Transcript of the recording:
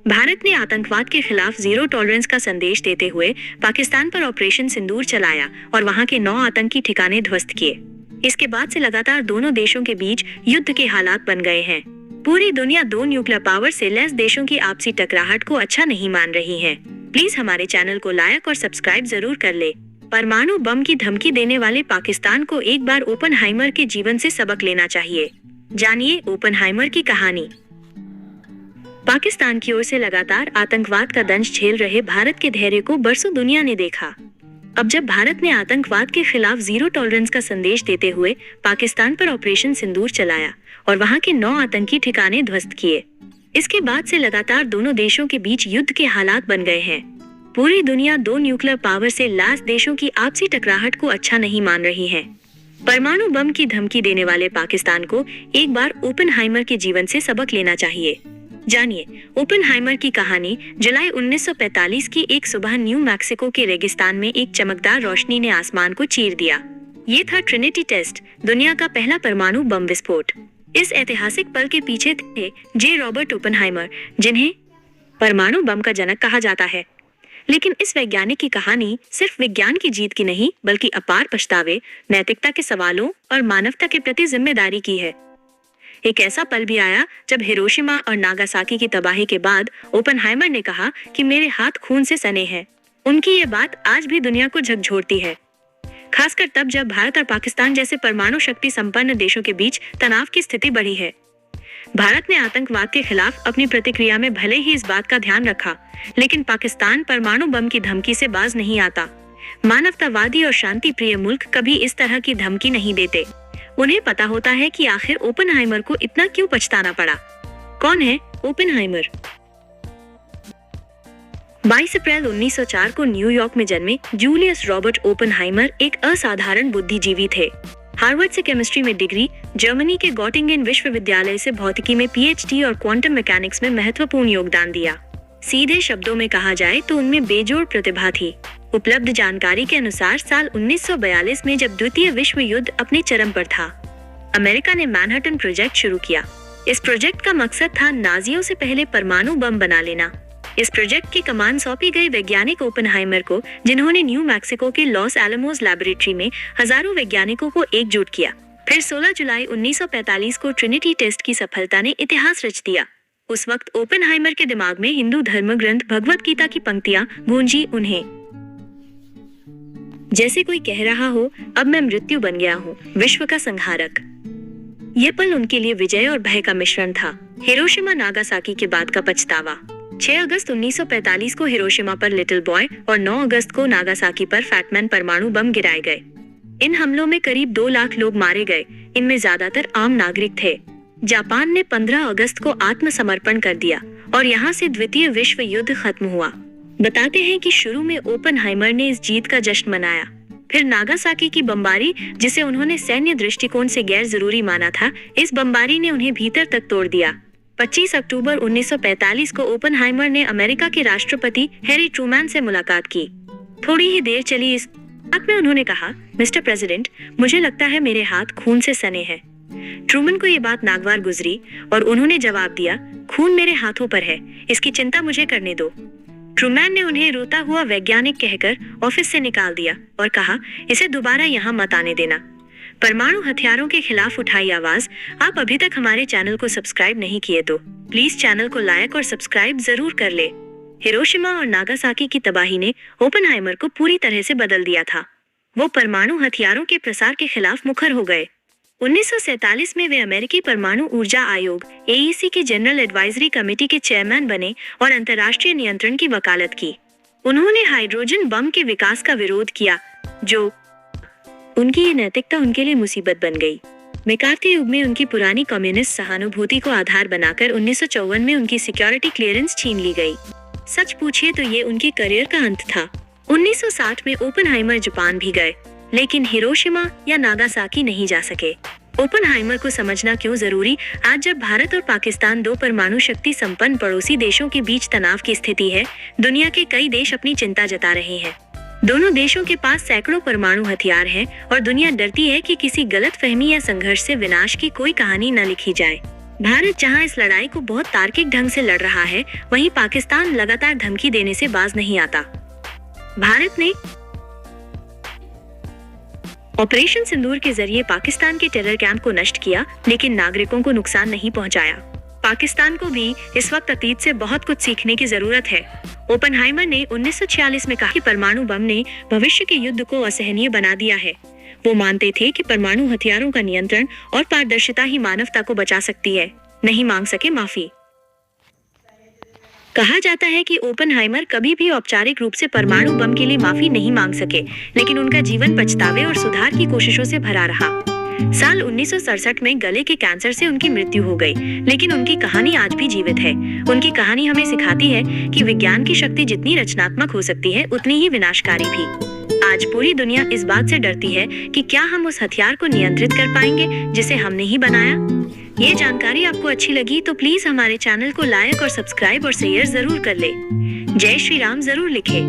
भारत ने आतंकवाद के खिलाफ जीरो टॉलरेंस का संदेश देते हुए पाकिस्तान पर ऑपरेशन सिंदूर चलाया और वहां के 9 आतंकी ठिकाने ध्वस्त किए। इसके बाद से लगातार दोनों देशों के बीच युद्ध के हालात बन गए हैं। पूरी दुनिया 2 न्यूक्लियर पावर से लैस देशों की आपसी टकराहट को अच्छा नहीं मान रही है। प्लीज हमारे चैनल को लाइक और सब्सक्राइब जरूर कर ले। परमाणु बम की धमकी देने वाले पाकिस्तान को एक बार ओपनहाइमर के जीवन से सबक लेना चाहिए। जानिए ओपनहाइमर की कहानी। पाकिस्तान की ओर से लगातार आतंकवाद का दंश झेल रहे भारत के धैर्य को बरसों दुनिया ने देखा। अब जब भारत ने आतंकवाद के खिलाफ जीरो टॉलरेंस का संदेश देते हुए पाकिस्तान पर ऑपरेशन सिंदूर चलाया और वहां के 9 आतंकी ठिकाने ध्वस्त किए, इसके बाद से लगातार दोनों देशों के बीच युद्ध के हालात बन गए हैं। पूरी दुनिया 2 न्यूक्लियर पावर से लैस देशों की आपसी टकराहट को अच्छा नहीं मान रही है। परमाणु बम की धमकी देने वाले पाकिस्तान को एक बार ओपनहाइमर के जीवन से सबक लेना चाहिए। जानिए ओपनहाइमर की कहानी। जुलाई 1945 की एक सुबह न्यू मैक्सिको के रेगिस्तान में एक चमकदार रोशनी ने आसमान को चीर दिया। ये था ट्रिनिटी टेस्ट, दुनिया का पहला परमाणु बम विस्फोट। इस ऐतिहासिक पल के पीछे थे जे रॉबर्ट ओपनहाइमर, जिन्हें परमाणु बम का जनक कहा जाता है। लेकिन इस वैज्ञानिक की कहानी सिर्फ विज्ञान की जीत की नहीं, बल्कि अपार पछतावे, नैतिकता के सवालों और मानवता के प्रति जिम्मेदारी की है। एक ऐसा पल भी आया जब हिरोशिमा और नागासाकी की तबाही के बाद ओपनहाइमर ने कहा कि मेरे हाथ खून से सने हैं। उनकी ये बात आज भी दुनिया को झकझोरती है, खासकर तब जब भारत और पाकिस्तान जैसे परमाणु शक्ति संपन्न देशों के बीच तनाव की स्थिति बढ़ी है। भारत ने आतंकवाद के खिलाफ अपनी प्रतिक्रिया में भले ही इस बात का ध्यान रखा, लेकिन पाकिस्तान परमाणु बम की धमकी से बाज नहीं आता। मानवतावादी और शांति प्रिय मुल्क कभी इस तरह की धमकी नहीं देते। उन्हें पता होता है कि आखिर ओपनहाइमर को इतना क्यों पछताना पड़ा। कौन है ओपनहाइमर? 22 अप्रैल 1904 को न्यूयॉर्क में जन्मे जूलियस रॉबर्ट ओपनहाइमर एक असाधारण बुद्धिजीवी थे। हार्वर्ड से केमिस्ट्री में डिग्री, जर्मनी के गॉटिंगेन विश्वविद्यालय से भौतिकी में पीएचडी और क्वांटम मैकेनिक्स में महत्वपूर्ण योगदान दिया। सीधे शब्दों में कहा जाए तो उनमें बेजोड़ प्रतिभा थी। उपलब्ध जानकारी के अनुसार साल 1942 में जब द्वितीय विश्व युद्ध अपने चरम पर था, अमेरिका ने मैनहट्टन प्रोजेक्ट शुरू किया। इस प्रोजेक्ट का मकसद था नाजियों से पहले परमाणु बम बना लेना। इस प्रोजेक्ट की कमान सौंपी गई वैज्ञानिक ओपनहाइमर को, जिन्होंने न्यू मैक्सिको के लॉस एलमोस लैबोरेटरी में हजारों वैज्ञानिकों को एकजुट किया। फिर 16 जुलाई 1945 को ट्रिनिटी टेस्ट की सफलता ने इतिहास रच दिया। उस वक्त ओपनहाइमर के दिमाग में हिंदू धर्म ग्रंथ भगवत गीता की पंक्तियां गूंजी उन्हें, जैसे कोई कह रहा हो, अब मैं मृत्यु बन गया हूँ, विश्व का संहारक। ये पल उनके लिए विजय और भय का मिश्रण था। हिरोशिमा नागासाकी के बाद का पछतावा। 6 अगस्त 1945 को हिरोशिमा पर लिटिल बॉय और 9 अगस्त को नागासाकी पर फैटमैन परमाणु बम गिराए गए। इन हमलों में करीब 2 लाख लोग मारे गए। इनमें ज्यादातर आम नागरिक थे। जापान ने 15 अगस्त को आत्मसमर्पण कर दिया और यहाँ से द्वितीय विश्व युद्ध खत्म हुआ। बताते हैं कि शुरू में ओपनहाइमर ने इस जीत का जश्न मनाया। फिर नागासाकी की बमबारी, जिसे उन्होंने सैन्य दृष्टिकोण से गैर जरूरी माना था, इस बमबारी ने उन्हें भीतर तक तोड़ दिया। 25 अक्टूबर 1945 को ओपनहाइमर ने अमेरिका के राष्ट्रपति हैरी ट्रूमैन से मुलाकात की। थोड़ी ही देर चली इस बात में उन्होंने कहा, मिस्टर प्रेसिडेंट, मुझे लगता है मेरे हाथ खून से सने हैं। ट्रूमैन को ये बात नागवार गुजरी और उन्होंने जवाब दिया, खून मेरे हाथों पर है, इसकी चिंता मुझे करने दो। ट्रूमैन ने उन्हें रोता हुआ वैज्ञानिक कहकर ऑफिस से निकाल दिया और कहा, इसे दोबारा यहाँ मत आने देना। परमाणु हथियारों के खिलाफ उठाई आवाज। आप अभी तक हमारे चैनल को सब्सक्राइब नहीं किए तो प्लीज चैनल को लाइक और सब्सक्राइब जरूर कर ले। हिरोशिमा और नागासाकी की तबाही ने ओपनहाइमर को पूरी तरह से बदल दिया था। वो परमाणु हथियारों के प्रसार के खिलाफ मुखर हो गए। 1947 में वे अमेरिकी परमाणु ऊर्जा आयोग AEC के जनरल एडवाइजरी कमेटी के चेयरमैन बने और अंतर्राष्ट्रीय नियंत्रण की वकालत की। उन्होंने हाइड्रोजन बम के विकास का विरोध किया, जो उनकी ये नैतिकता उनके लिए मुसीबत बन गई। मैकार्थी युग में उनकी पुरानी कम्युनिस्ट सहानुभूति को आधार बनाकर 1954 में उनकी सिक्योरिटी क्लियरेंस छीन ली गई। सच पूछिए तो ये उनके करियर का अंत था। 1960 में ओपनहाइमर जापान भी गए, लेकिन हिरोशिमा या नागासाकी नहीं जा सके। ओपनहाइमर को समझना क्यों जरूरी, आज जब भारत और पाकिस्तान 2 परमाणु शक्ति संपन्न पड़ोसी देशों के बीच तनाव की स्थिति है, दुनिया के कई देश अपनी चिंता जता रहे हैं। दोनों देशों के पास सैकड़ों परमाणु हथियार हैं और दुनिया डरती है कि किसी गलतफहमी या संघर्ष से विनाश की कोई कहानी न लिखी जाए। भारत जहां इस लड़ाई को बहुत तार्किक ढंग से लड़ रहा है, वहीं पाकिस्तान लगातार धमकी देने से बाज नहीं आता। भारत ने ऑपरेशन सिंदूर के जरिए पाकिस्तान के टेरर कैंप को नष्ट किया, लेकिन नागरिकों को नुकसान नहीं पहुंचाया। पाकिस्तान को भी इस वक्त अतीत से बहुत कुछ सीखने की जरूरत है। ओपेनहाइमर ने 1946 में कहा कि परमाणु बम ने भविष्य के युद्ध को असहनीय बना दिया है। वो मानते थे कि परमाणु हथियारों का नियंत्रण और पारदर्शिता ही मानवता को बचा सकती है, नहीं मांग सके माफी। कहा जाता है कि ओपेनहाइमर कभी भी औपचारिक रूप से परमाणु बम के लिए माफी नहीं मांग सके, लेकिन उनका जीवन पछतावे और सुधार की कोशिशों से भरा रहा। साल 1967 में गले के कैंसर से उनकी मृत्यु हो गई, लेकिन उनकी कहानी आज भी जीवित है। उनकी कहानी हमें सिखाती है कि विज्ञान की शक्ति जितनी रचनात्मक हो सकती है, उतनी ही विनाशकारी भी। आज पूरी दुनिया इस बात से डरती है कि क्या हम उस हथियार को नियंत्रित कर पाएंगे जिसे हमने ही बनाया। ये जानकारी आपको अच्छी लगी तो प्लीज हमारे चैनल को लाइक और सब्सक्राइब और शेयर जरूर कर ले। जय श्री राम जरूर लिखे।